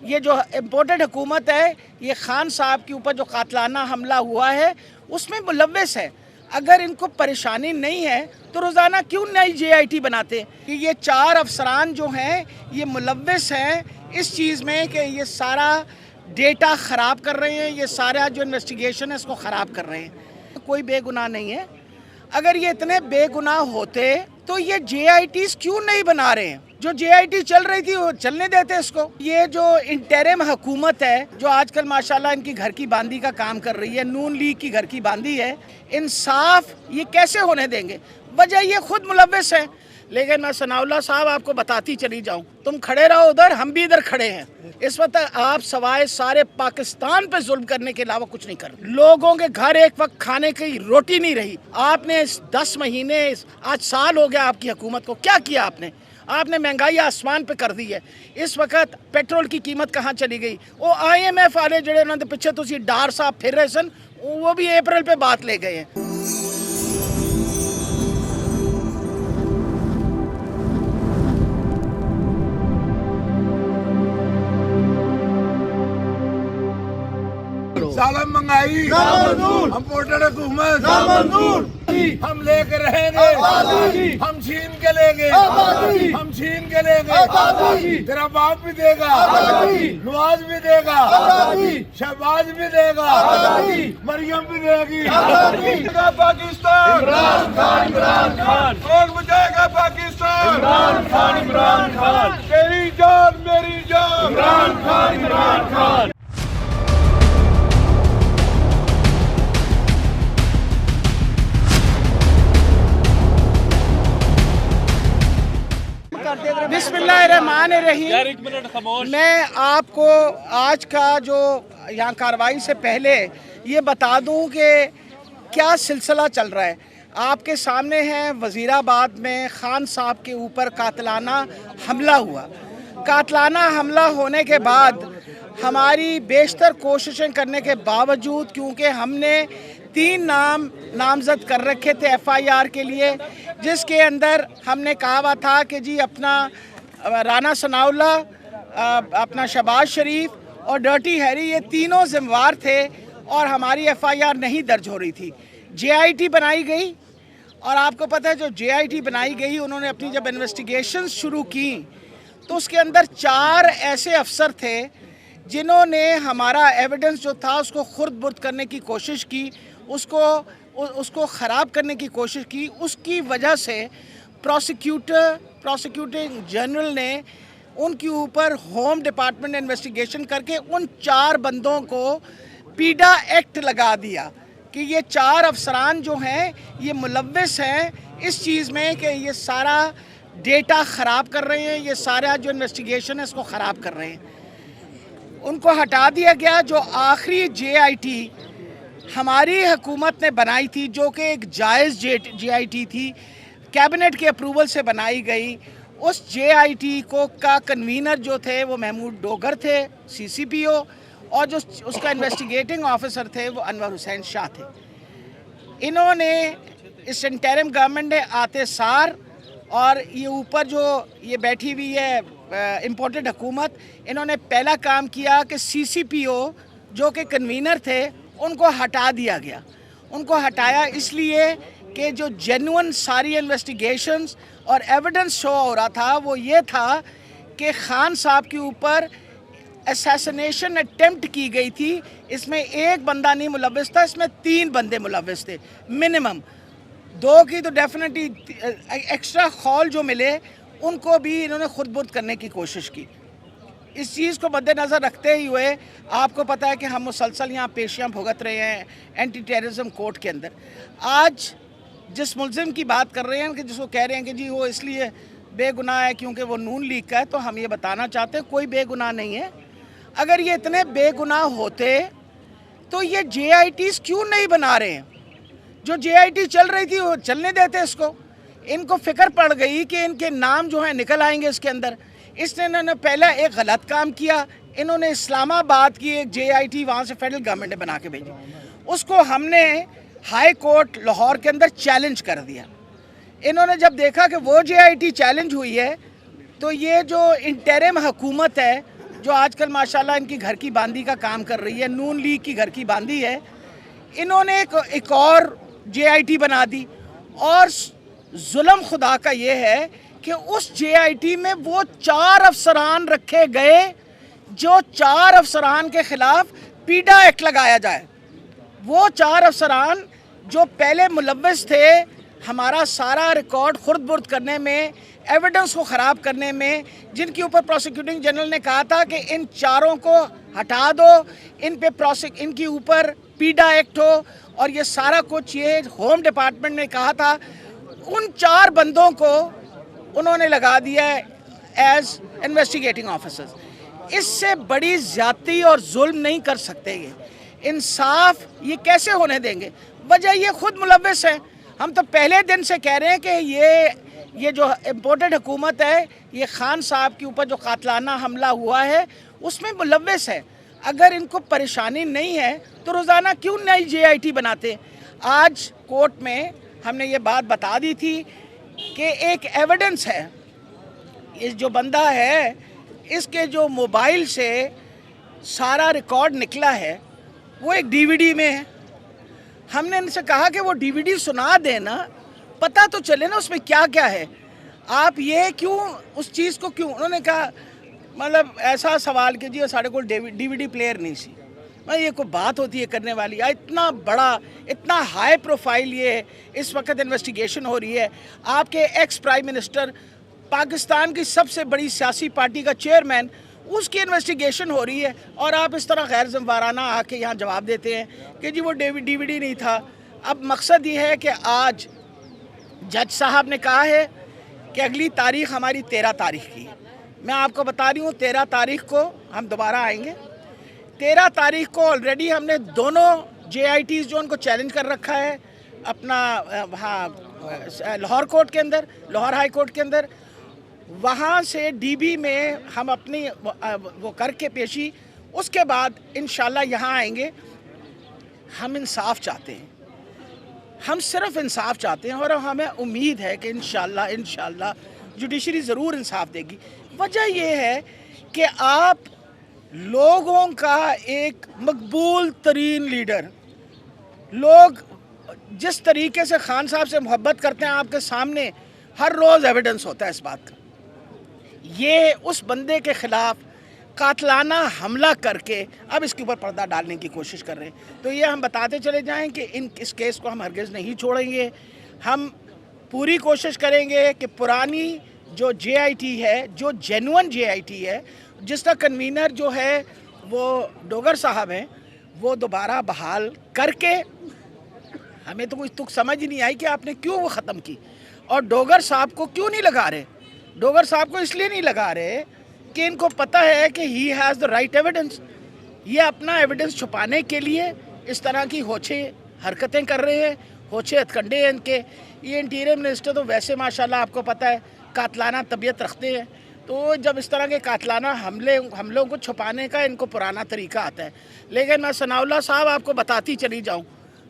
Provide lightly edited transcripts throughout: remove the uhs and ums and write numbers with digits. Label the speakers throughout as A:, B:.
A: ये जो इम्पोर्टेड हुकूमत है, ये खान साहब के ऊपर जो कातलाना हमला हुआ है उसमें मुलव्वस है। अगर इनको परेशानी नहीं है तो रोज़ाना क्यों नई JIT बनाते कि ये 4 अफसरान जो हैं ये मुलव्वस हैं इस चीज़ में कि ये सारा डेटा ख़राब कर रहे हैं, ये सारा जो इन्वेस्टिगेशन है इसको ख़राब कर रहे हैं। कोई बेगुनाह नहीं है। अगर ये इतने बेगुनाह होते तो ये JITs क्यों नहीं बना रहे हैं? जो JIT चल रही थी वो चलने देते इसको। ये जो इंटरिम हुकूमत है जो आजकल माशाल्लाह इनकी घर की बांदी का काम कर रही है, नून लीग की घर की बांदी है, इंसाफ ये कैसे होने देंगे? वजह ये खुद मुलव्वस है। लेकिन मैं सनाउल्लाह साहब आपको बताती चली जाऊं, तुम खड़े रहो उधर, हम भी इधर खड़े हैं। इस वक्त आप सवाए सारे पाकिस्तान पे जुल्म करने के अलावा कुछ नहीं कर रहे। लोगों के घर एक वक्त खाने की रोटी नहीं रही। आपने इस 10 महीने, आज साल हो गया आपकी हुकूमत को, क्या किया आपने? आपने महंगाई आसमान पे कर दी है। इस वक्त पेट्रोल की कीमत कहाँ चली गई? वो IMF वाले जड़े उन्होंने पीछे तुसी डार साहब फिर रहे सन, वो भी अप्रैल पे बात ले गए हैं।
B: सालम महंगाई इम्पोर्टेड हुकूमत हम लेकर रहेंगे, हम छीन के लेंगे, हम छीन के लेंगे। तेरा बाप भी देगा, नवाज भी देगा, शहबाज भी देगा, मरियम भी देगी। पाकिस्तान इमरान खान, इमरान खान कौन बचाएगा पाकिस्तान? इमरान खान, इमरान खान तेरी जान मेरी जान, इमरान खान, इमरान खान।
A: बिस्मिल्लाहिर्रहमानिर्रहीम। मैं आपको आज का जो यहाँ कार्रवाई से पहले ये बता दूँ कि क्या सिलसिला चल रहा है। आपके सामने है वज़ीराबाद में खान साहब के ऊपर कातलाना हमला हुआ। कातलाना हमला होने के बाद हमारी बेशतर कोशिशें करने के बावजूद, क्योंकि हमने 3 नाम नामज़द कर रखे थे FIR के लिए, जिसके अंदर हमने कहा हुआ था कि जी अपना राना सनाउल्लाह, अपना शहबाज शरीफ और डर्टी हैरी, ये तीनों ज़िम्मेवार थे और हमारी FIR नहीं दर्ज हो रही थी। JIT बनाई गई और आपको पता है जो JIT बनाई गई, उन्होंने अपनी जब इन्वेस्टिगेशन शुरू की तो उसके अंदर 4 ऐसे अफसर थे जिन्होंने हमारा एविडेंस जो था उसको खुर्द बुर्द करने की कोशिश की, उसको ख़राब करने की कोशिश की। उसकी वजह से प्रोसिक्यूटिंग जनरल ने उनके ऊपर होम डिपार्टमेंट इन्वेस्टिगेशन करके उन 4 बंदों को पीडा एक्ट लगा दिया कि ये 4 अफसरान जो हैं ये मुलव्वस हैं इस चीज़ में कि ये सारा डेटा ख़राब कर रहे हैं, ये सारा जो इन्वेस्टिगेशन है इसको ख़राब कर रहे हैं। उनको हटा दिया गया। जो आखिरी JIT हमारी हुकूमत ने बनाई थी, जो कि एक जायज़ JIT थी, कैबिनेट के अप्रूवल से बनाई गई, उस JIT को का कन्वीनर जो थे वो महमूद डोगर थे, CCPO, और जो उसका इन्वेस्टिगेटिंग ऑफिसर थे वो अनवर हुसैन शाह थे। इन्होंने इस इंटरिम गवर्नमेंट ने आते सार, और ये ऊपर जो ये बैठी हुई है इम्पोर्टेड हुकूमत, इन्होंने पहला काम किया कि CCPO जो कि कन्वीनर थे उनको हटा दिया गया। उनको हटाया इसलिए कि जो जेन्युइन सारी इन्वेस्टिगेशंस और एविडेंस शो हो रहा था वो ये था कि खान साहब के ऊपर असैसिनेशन अटेम्प्ट की गई थी। इसमें एक बंदा नहीं मुलव्वस था, इसमें 3 बंदे मुलव्वस थे मिनिमम। 2 की तो डेफिनेटली एक्स्ट्रा खौल जो मिले उनको भी इन्होंने खुद बुर्द करने की कोशिश की। इस चीज़ को मद्देनज़र रखते ही हुए आपको पता है कि हम मुसलसल यहाँ पेशियाँ भुगत रहे हैं एंटी टेररिज्म कोर्ट के अंदर। आज जिस मुल्ज़िम की बात कर रहे हैं कि जिसको कह रहे हैं कि जी वो इसलिए बेगुनाह है क्योंकि वो नून लीग का है, तो हम ये बताना चाहते हैं कोई बेगुनाह नहीं है। अगर ये इतने बेगुनाह होते तो ये JITs क्यों नहीं बना रहे हैं? जो JIT चल रही थी वो चलने देते इसको। इनको फिक्र पड़ गई कि इनके नाम जो है निकल आएंगे इसके अंदर, इसने इन्होंने पहला एक गलत काम किया। इन्होंने इस्लामाबाद की एक JIT वहाँ से फेडरल गवर्नमेंट ने बना के भेजी, उसको हमने हाई कोर्ट लाहौर के अंदर चैलेंज कर दिया। इन्होंने जब देखा कि वो JIT चैलेंज हुई है तो ये जो इंटरिम हुकूमत है जो आजकल माशाल्लाह इनकी घर की बांदी का काम कर रही है, नून लीग की घर की बांदी है, इन्होंने एक और JIT बना दी। और जुल्म खुदा का ये है कि उस JIT में वो 4 अफसरान रखे गए जो 4 अफसरान के खिलाफ पीडा एक्ट लगाया जाए। वो 4 अफसरान जो पहले मुलव्वस थे हमारा सारा रिकॉर्ड खुर्द-बुर्द करने में, एविडेंस को ख़राब करने में, जिनके ऊपर प्रोसिक्यूटिंग जनरल ने कहा था कि इन चारों को हटा दो, इनके ऊपर पीडा एक्ट हो, और ये सारा कुछ ये होम डिपार्टमेंट ने कहा था। उन 4 बंदों को उन्होंने लगा दिया है एज इन्वेस्टिगेटिंग ऑफिसर्स। इससे बड़ी ज़्यादती और जुल्म नहीं कर सकते ये। इंसाफ ये कैसे होने देंगे? वजह ये खुद मुलव्वस है। हम तो पहले दिन से कह रहे हैं कि ये जो इम्पोर्टेड हुकूमत है, ये खान साहब के ऊपर जो कातलाना हमला हुआ है उसमें मुलव्वस है। अगर इनको परेशानी नहीं है तो रोज़ाना क्यों नई JIT बनाते? आज कोर्ट में हमने ये बात बता दी थी कि एक एविडेंस है, इस जो बंदा है इसके जो मोबाइल से सारा रिकॉर्ड निकला है वो एक DVD में है। हमने इनसे कहा कि वो DVD सुना देना, पता तो चले ना उसमें क्या क्या है। आप ये क्यों उस चीज़ को क्यों? उन्होंने कहा मतलब ऐसा सवाल कीजिए, साढ़े को DVD प्लेयर नहीं सी। मैं ये कोई बात होती है करने वाली? इतना बड़ा, इतना हाई प्रोफाइल ये इस वक्त इन्वेस्टिगेशन हो रही है। आपके एक्स प्राइम मिनिस्टर, पाकिस्तान की सबसे बड़ी सियासी पार्टी का चेयरमैन, उसकी इन्वेस्टिगेशन हो रही है, और आप इस तरह गैर ज़िम्मेवाराना आके यहाँ जवाब देते हैं कि जी वो DVD नहीं था। अब मकसद ये है कि आज जज साहब ने कहा है कि अगली तारीख़ हमारी 13 तारीख़ की है। मैं आपको बता रही हूँ 13 तारीख़ को हम दोबारा आएंगे। 13 तारीख़ को ऑलरेडी हमने दोनों JITs जो उनको चैलेंज कर रखा है अपना लाहौर कोर्ट के अंदर, लाहौर हाई कोर्ट के अंदर, वहाँ से DB में हम अपनी वो करके पेशी, उसके बाद इंशाल्लाह यहाँ आएंगे। हम इंसाफ चाहते हैं, हम सिर्फ इंसाफ चाहते हैं, और हमें उम्मीद है कि इंशाल्लाह जुडिशरी ज़रूर इंसाफ देगी। वजह यह है कि आप लोगों का एक मकबूल तरीन लीडर, लोग जिस तरीके से खान साहब से मोहब्बत करते हैं, आपके सामने हर रोज़ एविडेंस होता है इस बात का। ये उस बंदे के ख़िलाफ़ कातलाना हमला करके अब इसके ऊपर पर्दा डालने की कोशिश कर रहे हैं। तो ये हम बताते चले जाएं कि इस केस को हम हरगिज़ नहीं छोड़ेंगे। हम पूरी कोशिश करेंगे कि पुरानी जो JIT है, जो जेन्युइन JIT है, जिसका कन्वीनर जो है वो डोगर साहब हैं, वो दोबारा बहाल करके, हमें तो कोई तुक समझ ही नहीं आई कि आपने क्यों वो ख़त्म की, और डोगर साहब को क्यों नहीं लगा रहे। डोगर साहब को इसलिए नहीं लगा रहे कि इनको पता है कि he has the right evidence. ये अपना एविडेंस छुपाने के लिए इस तरह की होछे हरकतें कर रहे हैं, होछे हथकंडे हैं इनके। ये इंटीरियर मिनिस्टर तो वैसे माशाल्लाह आपको पता है कातलाना तबीयत रखते हैं, तो जब इस तरह के कातलाना हमलों को छुपाने का इनको पुराना तरीका आता है। लेकिन मैं सनाउल्लाह साहब आपको बताती चली जाऊँ,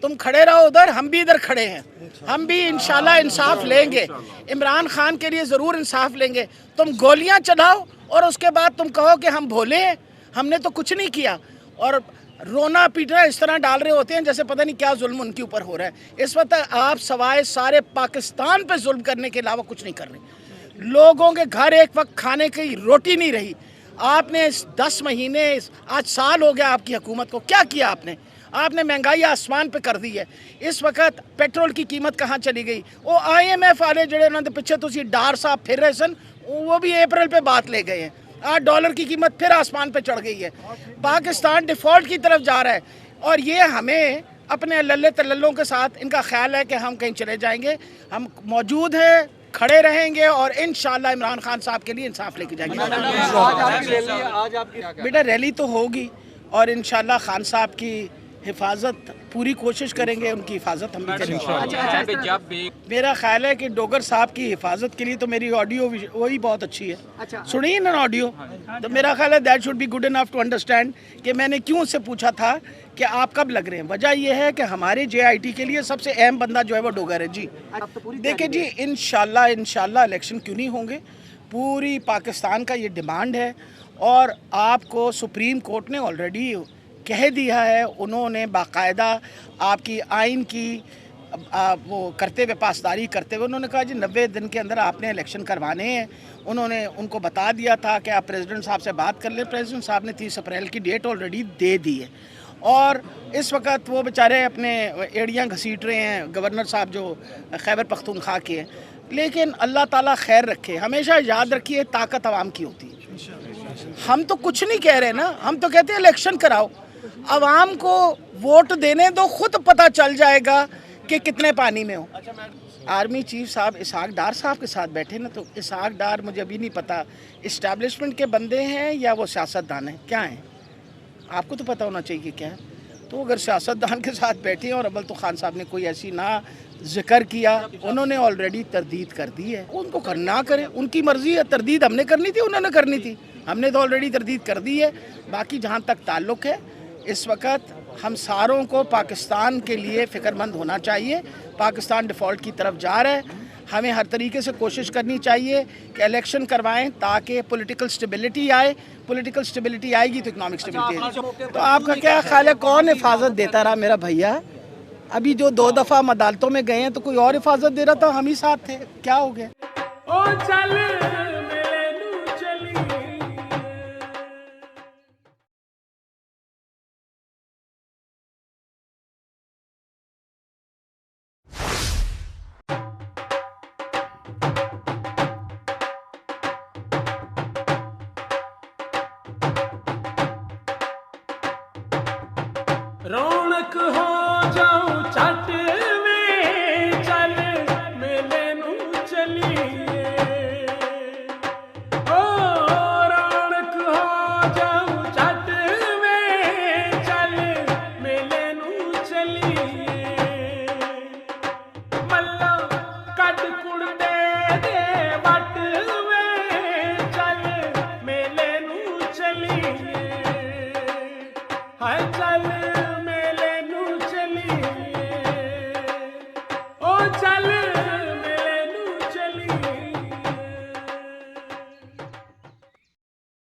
A: तुम खड़े रहो उधर, हम भी इधर खड़े हैं, हम भी इंशाल्लाह इंसाफ लेंगे। इमरान खान के लिए ज़रूर इंसाफ लेंगे। तुम गोलियां चलाओ और उसके बाद तुम कहो कि हम भोले हैं, हमने तो कुछ नहीं किया, और रोना पीटना इस तरह डाल रहे होते हैं जैसे पता नहीं क्या जुल्म उनके ऊपर हो रहा है। इस वक्त आप सवाए सारे पाकिस्तान पे जुल्म करने के अलावा कुछ नहीं कर रहे। लोगों के घर एक वक्त खाने की रोटी नहीं रही। आपने 10 महीने, आज साल हो गया आपकी हुकूमत को, क्या किया आपने? आपने महंगाई आसमान पे कर दी है। इस वक्त पेट्रोल की कीमत कहाँ चली गई? वो IMF वाले जड़े उन्होंने पीछे तुसी डार साहब फिर रहे सन, वो भी अप्रैल पे बात ले गए हैं। आज डॉलर की कीमत फिर आसमान पे चढ़ गई है। पाकिस्तान डिफ़ॉल्ट की तरफ जा रहा है, और ये हमें अपने लल्ले तल्लों के साथ इनका ख्याल है कि हम कहीं चले जाएंगे। हम मौजूद हैं, खड़े रहेंगे, और इंशाल्लाह इमरान खान साहब के लिए इंसाफ लेके जाएंगे। बेटा रैली तो होगी, और इंशाल्लाह खान साहब की हिफाजत पूरी कोशिश करेंगे, उनकी हिफाजत हम भी करेंगे। मेरा ख्याल है कि डोगर साहब की हिफाजत के लिए तो मेरी ऑडियो वही बहुत अच्छी है। सुनिए ना ऑडियो, तो मेरा ख्याल है that should be good enough to understand कि मैंने क्यों उससे पूछा था कि आप कब लग रहे हैं। वजह यह है कि हमारे JIT के लिए सबसे अहम बंदा जो है वो डोगर है जी। देखिए जी, इंशाल्लाह इलेक्शन क्यों नहीं होंगे, पूरी पाकिस्तान का ये डिमांड है, और आपको सुप्रीम कोर्ट ने ऑलरेडी कह दिया है, उन्होंने बाकायदा आपकी आइन की वो करते हुए, पासदारी करते हुए उन्होंने कहा जी 90 दिन के अंदर आपने इलेक्शन करवाने हैं। उन्होंने उनको बता दिया था कि आप प्रेसिडेंट साहब से बात कर लें। प्रेसिडेंट साहब ने 30 अप्रैल की डेट ऑलरेडी दे दी है और इस वक्त वो बेचारे अपने एड़ियाँ घसीट रहे हैं, गवर्नर साहब जो खैबर पख्तूनख्वा के हैं। लेकिन अल्लाह ताला खैर रखे। हमेशा याद रखिए, ताकत आवाम की होती है। हम तो कुछ नहीं कह रहे ना, हम तो कहते हैं इलेक्शन कराओ, आवाम को वोट देने दो, खुद पता चल जाएगा कि कितने पानी में हो। आर्मी चीफ साहब इसहाक डार साहब के साथ बैठे ना, तो इसहाक डार मुझे अभी नहीं पता इस्टेब्लिशमेंट के बंदे हैं या वो सियासतदान हैं, क्या हैं, आपको तो पता होना चाहिए क्या है। तो अगर सियासतदान के साथ बैठे हैं और अव्वल तो खान साहब ने कोई ऐसी ना जिक्र किया, उन्होंने ऑलरेडी तरदीद कर दी है, उनको करना करें, उनकी मर्ज़ी है। तरदीद हमने करनी थी, उन्होंने करनी थी, हमने तो ऑलरेडी तरदीद कर दी है। बाकी जहाँ तक ताल्लुक़ है, इस वक्त हम सारों को पाकिस्तान के लिए फ़िक्रमंद होना चाहिए। पाकिस्तान डिफ़ॉल्ट की तरफ जा रहा है, हमें हर तरीके से कोशिश करनी चाहिए कि इलेक्शन करवाएं ताकि पॉलिटिकल स्टेबिलिटी आए। पॉलिटिकल स्टेबिलिटी आएगी तो इकनॉमिक स्टेबिलिटी आएगी। तो आपका क्या ख्याल है, कौन हिफाजत देता रहा मेरा भैया? अभी जो 2 दफ़ा हम अदालतों में गए हैं तो कोई और हिफाजत दे रहा था, हम ही साथ थे, क्या हो गया? ओ चल
C: रौनक हो जाऊं चट में, चल मेले नू चलिए। ओ रौनक हो जाऊं चट में, चल मेले नू चलिए। मल्ला कट कुड़ दे वट में, चल मेले नू चलिए। हाय चल चल